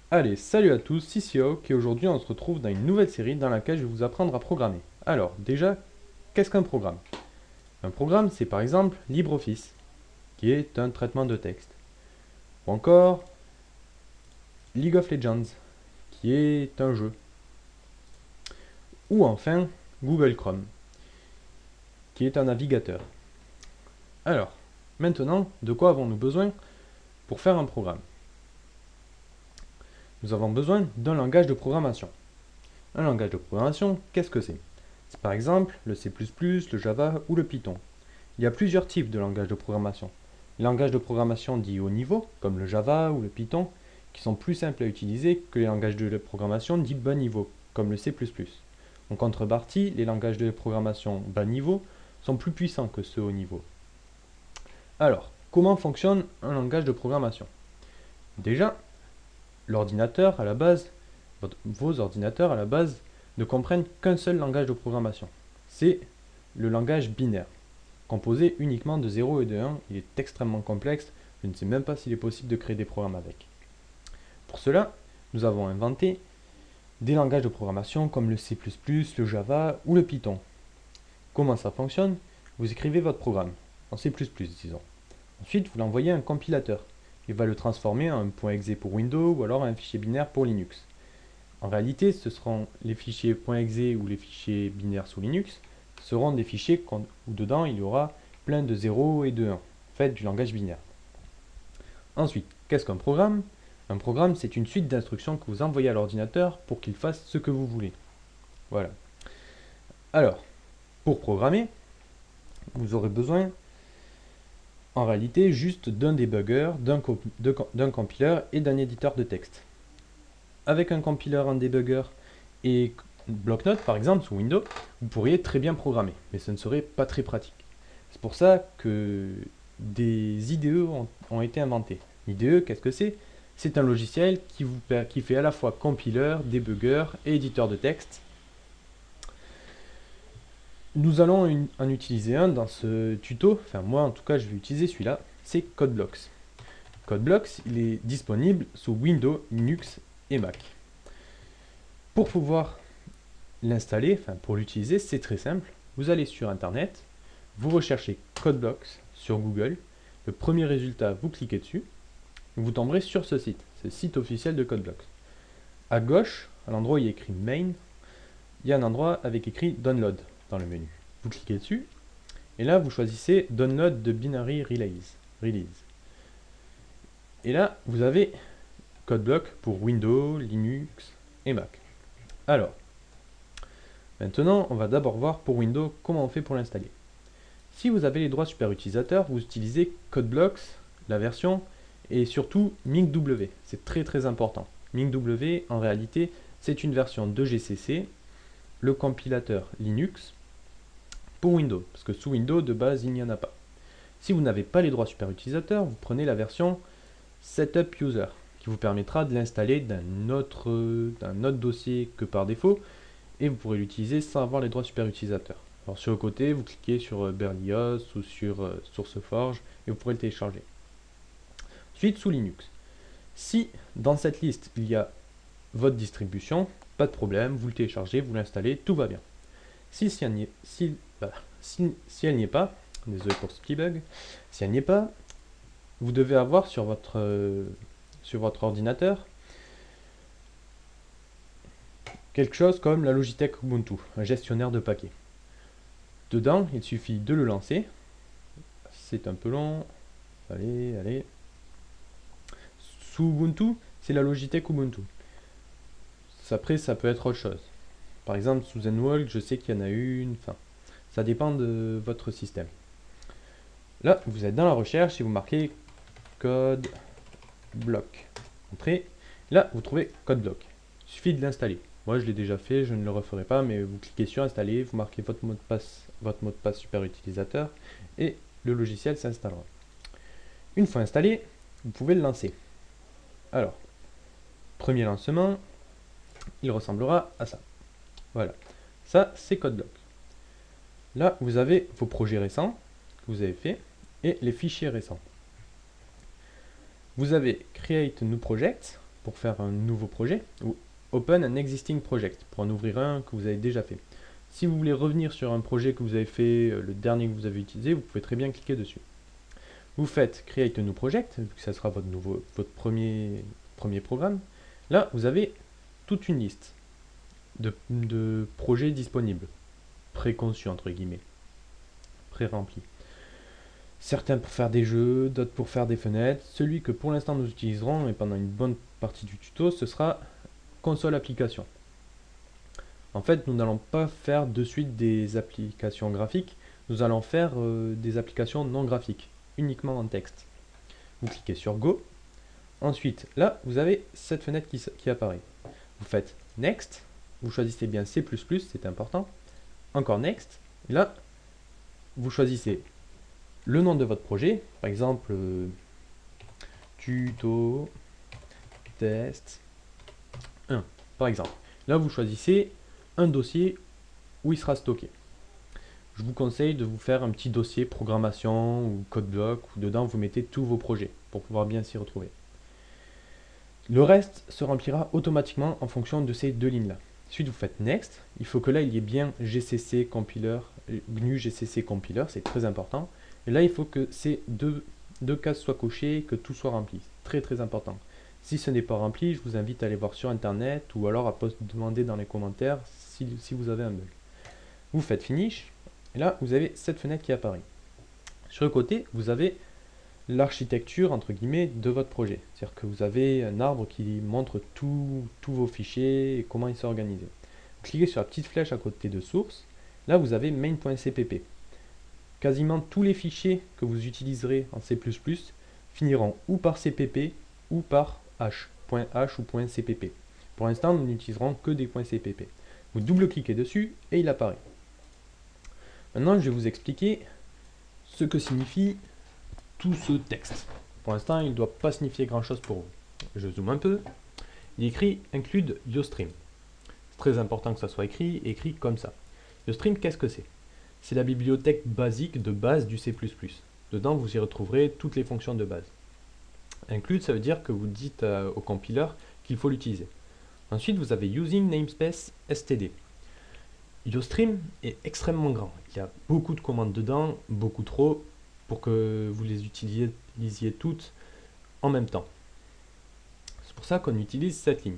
Allez, salut à tous, ici Hawk et aujourd'hui on se retrouve dans une nouvelle série dans laquelle je vais vous apprendre à programmer. Alors, déjà, qu'est-ce qu'un programme? Un programme, c'est par exemple LibreOffice, qui est un traitement de texte. Ou encore League of Legends, qui est un jeu. Ou enfin Google Chrome, qui est un navigateur. Alors, maintenant, de quoi avons-nous besoin pour faire un programme? Nous avons besoin d'un langage de programmation. Un langage de programmation, qu'est-ce que c'est? C'est par exemple le C++, le Java ou le Python. Il y a plusieurs types de langages de programmation. Les langages de programmation dits haut niveau, comme le Java ou le Python, qui sont plus simples à utiliser que les langages de programmation dits bas niveau, comme le C++. En contrepartie, les langages de programmation bas niveau sont plus puissants que ceux haut niveau. Alors, comment fonctionne un langage de programmation? Déjà, l'ordinateur à la base, vos ordinateurs à la base ne comprennent qu'un seul langage de programmation. C'est le langage binaire. Composé uniquement de 0 et de 1, il est extrêmement complexe, je ne sais même pas s'il est possible de créer des programmes avec. Pour cela, nous avons inventé des langages de programmation comme le C++, le Java ou le Python. Comment ça fonctionne? Vous écrivez votre programme, en C++, disons. Ensuite, vous l'envoyez à un compilateur. Il va le transformer en un .exe pour Windows ou alors en un fichier binaire pour Linux. En réalité, ce seront les fichiers .exe ou les fichiers binaires sous Linux seront des fichiers où dedans il y aura plein de 0 et de 1, en fait du langage binaire. Ensuite, qu'est-ce qu'un programme? Un programme, c'est une suite d'instructions que vous envoyez à l'ordinateur pour qu'il fasse ce que vous voulez. Voilà. Alors, pour programmer, vous aurez besoin en réalité juste d'un débugger, d'un compileur et d'un éditeur de texte. Avec un compileur, un débugger et bloc-notes par exemple sous Windows, vous pourriez très bien programmer, mais ce ne serait pas très pratique. C'est pour ça que des IDE ont été inventés. L'IDE, qu'est-ce que c'est? C'est un logiciel qui fait à la fois compileur, débugger et éditeur de texte. Nous allons en utiliser un dans ce tuto, enfin moi en tout cas je vais utiliser celui-là, c'est CodeBlocks. CodeBlocks, il est disponible sous Windows, Linux et Mac. Pour pouvoir l'installer, enfin pour l'utiliser, c'est très simple. Vous allez sur internet, vous recherchez CodeBlocks sur Google, le premier résultat, vous cliquez dessus, vous tomberez sur ce site, c'est le site officiel de CodeBlocks. À gauche, à l'endroit où il y a écrit Main, il y a un endroit avec écrit Download dans le menu. Vous cliquez dessus, et là vous choisissez Download de Binary Release. Et là, vous avez CodeBlock pour Windows, Linux et Mac. Alors, maintenant, on va d'abord voir pour Windows comment on fait pour l'installer. Si vous avez les droits super utilisateurs, vous utilisez CodeBlocks, la version, et surtout MinkW. C'est très très important. MinkW, en réalité, c'est une version de GCC, le compilateur Linux, pour Windows. Parce que sous Windows, de base, il n'y en a pas. Si vous n'avez pas les droits super utilisateurs, vous prenez la version Setup User, qui vous permettra de l'installer d'un autre dossier que par défaut, et vous pourrez l'utiliser sans avoir les droits super utilisateurs. Alors sur le côté, vous cliquez sur Berlioz ou sur SourceForge et vous pourrez le télécharger. Ensuite, sous Linux. Si dans cette liste il y a votre distribution, pas de problème, vous le téléchargez, vous l'installez, tout va bien. Si elle n'y est pas, désolé pour ce petit bug, si elle n'y est pas, vous devez avoir sur votre ordinateur quelque chose comme la Logitech Ubuntu, un gestionnaire de paquets. Dedans, il suffit de le lancer. C'est un peu long. Allez. Sous Ubuntu, c'est la Logitech Ubuntu. Après, ça peut être autre chose. Par exemple, sous Zenwalk, je sais qu'il y en a une. Enfin, ça dépend de votre système. Là, vous êtes dans la recherche et vous marquez code block. Entrez. Là, vous trouvez code block. Il suffit de l'installer. Moi, je l'ai déjà fait, je ne le referai pas, mais vous cliquez sur installer, vous marquez votre mot de passe super utilisateur et le logiciel s'installera. Une fois installé, vous pouvez le lancer. Alors, premier lancement, il ressemblera à ça. Voilà, ça c'est CodeBlock. Là, vous avez vos projets récents que vous avez fait et les fichiers récents. Vous avez Create New Project pour faire un nouveau projet, ou Open an existing project, pour en ouvrir un que vous avez déjà fait. Si vous voulez revenir sur un projet que vous avez fait, le dernier que vous avez utilisé, vous pouvez très bien cliquer dessus. Vous faites Create a new project, vu que ça sera votre premier programme. Là, vous avez toute une liste de projets disponibles, préconçus entre guillemets, pré-remplis. Certains pour faire des jeux, d'autres pour faire des fenêtres. Celui que pour l'instant nous utiliserons, et pendant une bonne partie du tuto, ce sera console application. En fait, nous n'allons pas faire de suite des applications graphiques, nous allons faire des applications non graphiques, uniquement en texte. Vous cliquez sur Go. Ensuite, là, vous avez cette fenêtre qui apparaît. Vous faites Next, vous choisissez bien C++, c'est important. Encore Next, et là, vous choisissez le nom de votre projet, par exemple, tuto test 1, par exemple. Là, vous choisissez un dossier où il sera stocké. Je vous conseille de vous faire un petit dossier programmation ou code block où dedans vous mettez tous vos projets pour pouvoir bien s'y retrouver. Le reste se remplira automatiquement en fonction de ces deux lignes là. Ensuite vous faites Next, il faut que là il y ait bien GCC compiler, GNU GCC compiler, c'est très important. Et là il faut que ces deux cases soient cochées, que tout soit rempli, c'est très important. Si ce n'est pas rempli, je vous invite à aller voir sur internet ou alors à demander dans les commentaires si vous avez un bug. Vous faites Finish, et là vous avez cette fenêtre qui apparaît. Sur le côté, vous avez l'architecture entre guillemets de votre projet. C'est-à-dire que vous avez un arbre qui montre tous vos fichiers et comment ils sont organisés. Vous cliquez sur la petite flèche à côté de source. Là, vous avez main.cpp. Quasiment tous les fichiers que vous utiliserez en C++ finiront ou par cpp ou par h, .h ou .cpp. Pour l'instant, nous n'utiliserons que des .cpp. Vous double-cliquez dessus et il apparaît. Maintenant, je vais vous expliquer ce que signifie tout ce texte. Pour l'instant, il ne doit pas signifier grand chose pour vous. Je zoome un peu. Il est écrit include YoStream. C'est très important que ça soit écrit comme ça. YoStream, qu'est-ce que c'est? C'est la bibliothèque basique de base du C++. Dedans, vous y retrouverez toutes les fonctions de base. Include, ça veut dire que vous dites au compiler qu'il faut l'utiliser. Ensuite, vous avez using namespace std. YoStream est extrêmement grand. Il y a beaucoup de commandes dedans, beaucoup trop, pour que vous les utilisiez toutes en même temps. C'est pour ça qu'on utilise cette ligne.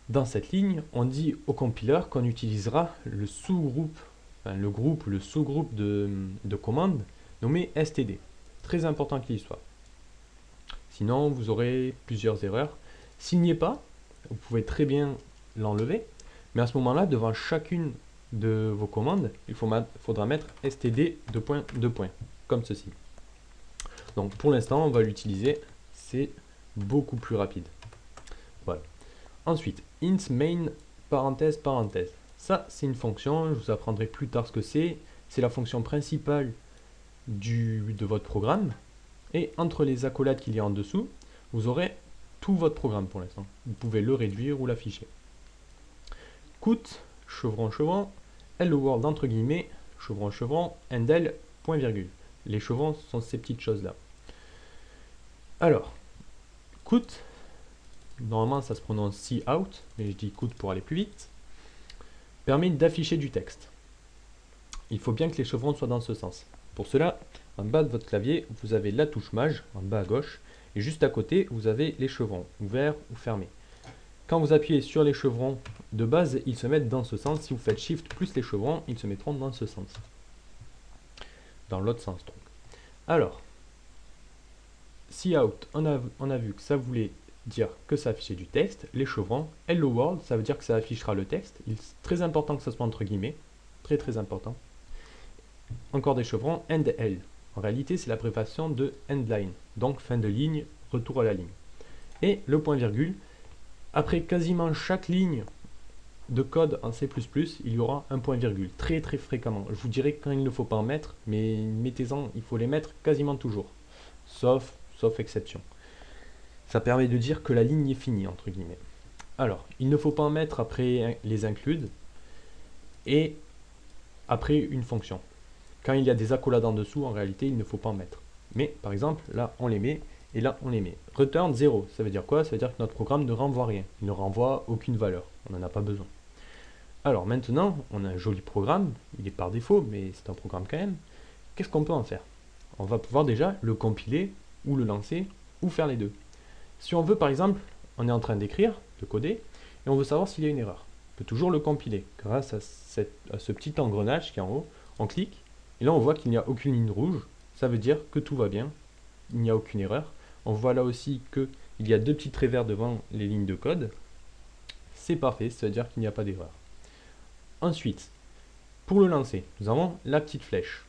Dans cette ligne, on dit au compiler qu'on utilisera le sous-groupe, enfin le groupe ou le sous-groupe de commandes nommé std. Très important qu'il y soit. Sinon, vous aurez plusieurs erreurs. S'il n'y est pas, vous pouvez très bien l'enlever, mais à ce moment-là, devant chacune de vos commandes, il faudra mettre std : comme ceci. Donc pour l'instant, on va l'utiliser, c'est beaucoup plus rapide. Voilà. Ensuite, int main parenthèse parenthèse. Ça, c'est une fonction, je vous apprendrai plus tard ce que c'est. C'est la fonction principale de votre programme. Et entre les accolades qu'il y a en dessous, vous aurez tout votre programme pour l'instant. Vous pouvez le réduire ou l'afficher. Cout, chevron, hello world entre guillemets, chevron, endel, point virgule. Les chevrons sont ces petites choses-là. Alors, cout, normalement ça se prononce cout, mais je dis cout pour aller plus vite, permet d'afficher du texte. Il faut bien que les chevrons soient dans ce sens. Pour cela, en bas de votre clavier, vous avez la touche Maj, en bas à gauche, et juste à côté, vous avez les chevrons, ouverts ou fermés. Quand vous appuyez sur les chevrons de base, ils se mettent dans ce sens. Si vous faites Shift plus les chevrons, ils se mettront dans ce sens. Dans l'autre sens donc. Alors, cout, on a vu que ça voulait dire que ça affichait du texte. Les chevrons, hello world, ça veut dire que ça affichera le texte. Il est très important que ça soit entre guillemets. Très important. Encore des chevrons, end L. En réalité, c'est l'abréviation de end line. Donc fin de ligne, retour à la ligne. Et le point virgule, après quasiment chaque ligne de code en C++, il y aura un point virgule, très fréquemment. Je vous dirai quand il ne faut pas en mettre, mais mettez-en, il faut les mettre quasiment toujours, sauf exception. Ça permet de dire que la ligne est finie, entre guillemets. Alors, il ne faut pas en mettre après les includes et après une fonction. Quand il y a des accolades en dessous, en réalité, il ne faut pas en mettre. Mais, par exemple, là, on les met et là on les met. Return 0, ça veut dire quoi? Ça veut dire que notre programme ne renvoie rien, il ne renvoie aucune valeur, on n'en a pas besoin. Alors maintenant, on a un joli programme, il est par défaut, mais c'est un programme quand même. Qu'est-ce qu'on peut en faire? On va pouvoir déjà le compiler, ou le lancer, ou faire les deux. Si on veut par exemple, on est en train d'écrire, de coder, et on veut savoir s'il y a une erreur. On peut toujours le compiler grâce à ce petit engrenage qui est en haut. On clique, et là on voit qu'il n'y a aucune ligne rouge, ça veut dire que tout va bien, il n'y a aucune erreur. On voit là aussi qu'il y a deux petits traits verts devant les lignes de code. C'est parfait, ça veut dire qu'il n'y a pas d'erreur. Ensuite, pour le lancer, nous avons la petite flèche.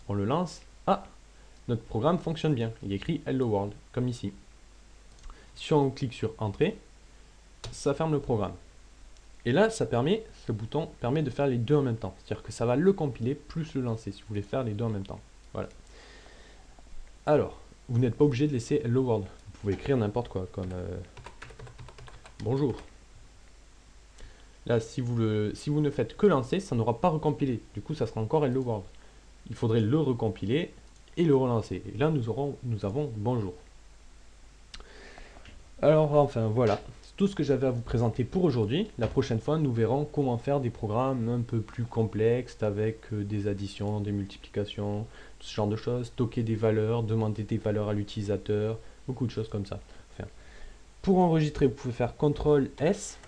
On le lance. Ah, notre programme fonctionne bien. Il est écrit Hello World, comme ici. Si on clique sur Entrée, ça ferme le programme. Et là, ce bouton permet de faire les deux en même temps. C'est-à-dire que ça va le compiler plus le lancer, si vous voulez faire les deux en même temps. Voilà. Alors, vous n'êtes pas obligé de laisser Hello World. Vous pouvez écrire n'importe quoi, comme bonjour. Là, si vous ne faites que lancer, ça n'aura pas recompilé. Du coup, ça sera encore Hello World. Il faudrait le recompiler et le relancer. Et là, nous avons bonjour. Alors, enfin, voilà. C'est tout ce que j'avais à vous présenter pour aujourd'hui. La prochaine fois, nous verrons comment faire des programmes un peu plus complexes avec des additions, des multiplications, ce genre de choses. Stocker des valeurs, demander des valeurs à l'utilisateur, beaucoup de choses comme ça. Enfin, pour enregistrer, vous pouvez faire CTRL-S.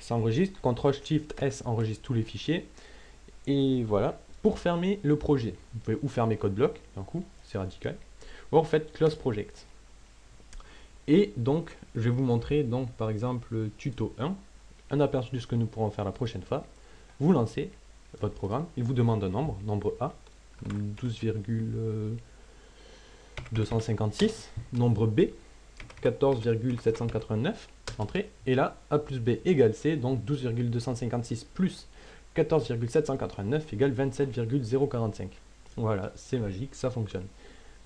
Ça enregistre, CTRL-SHIFT-S enregistre tous les fichiers. Et voilà, pour fermer le projet, vous pouvez ou fermer CodeBlock, d'un coup, c'est radical, ou alors vous faites Close Project. Et donc, je vais vous montrer, donc, par exemple, tuto 1, un aperçu de ce que nous pourrons faire la prochaine fois. Vous lancez votre programme, il vous demande un nombre A, 12,256, nombre B, 14,789, entrée, et là, A plus B égale C, donc 12,256 plus 14,789 égale 27,045. Voilà, c'est magique, ça fonctionne.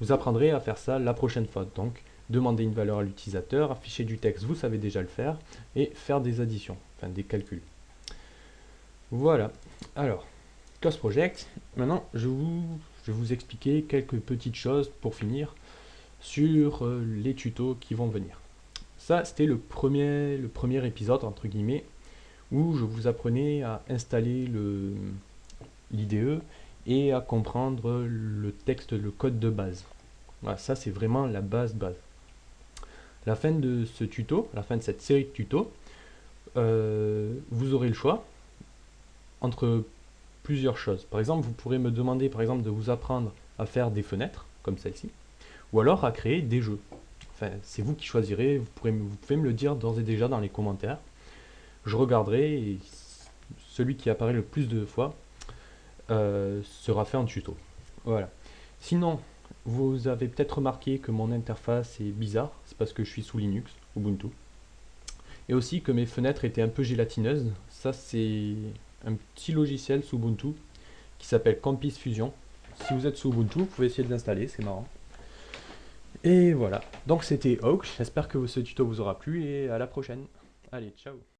Vous apprendrez à faire ça la prochaine fois, donc demander une valeur à l'utilisateur, afficher du texte, vous savez déjà le faire, et faire des additions, enfin des calculs. Voilà, alors, Close Project, maintenant je vais vous expliquer quelques petites choses pour finir sur les tutos qui vont venir. Ça, c'était le premier épisode, entre guillemets, où je vous apprenais à installer l'IDE et à comprendre le texte, le code de base. Voilà, ça c'est vraiment la base. À la fin de ce tuto, à la fin de cette série de tutos, vous aurez le choix entre plusieurs choses. Par exemple, vous pourrez me demander par exemple de vous apprendre à faire des fenêtres, comme celle-ci, ou alors à créer des jeux. Enfin, c'est vous qui choisirez, vous pouvez me le dire d'ores et déjà dans les commentaires. Je regarderai et celui qui apparaît le plus de fois sera fait en tuto. Voilà. Sinon, vous avez peut-être remarqué que mon interface est bizarre, c'est parce que je suis sous Linux, Ubuntu. Et aussi que mes fenêtres étaient un peu gélatineuses. Ça, c'est un petit logiciel sous Ubuntu qui s'appelle Campis Fusion. Si vous êtes sous Ubuntu, vous pouvez essayer de l'installer, c'est marrant. Et voilà, donc c'était Hawk, j'espère que ce tuto vous aura plu et à la prochaine. Allez, ciao.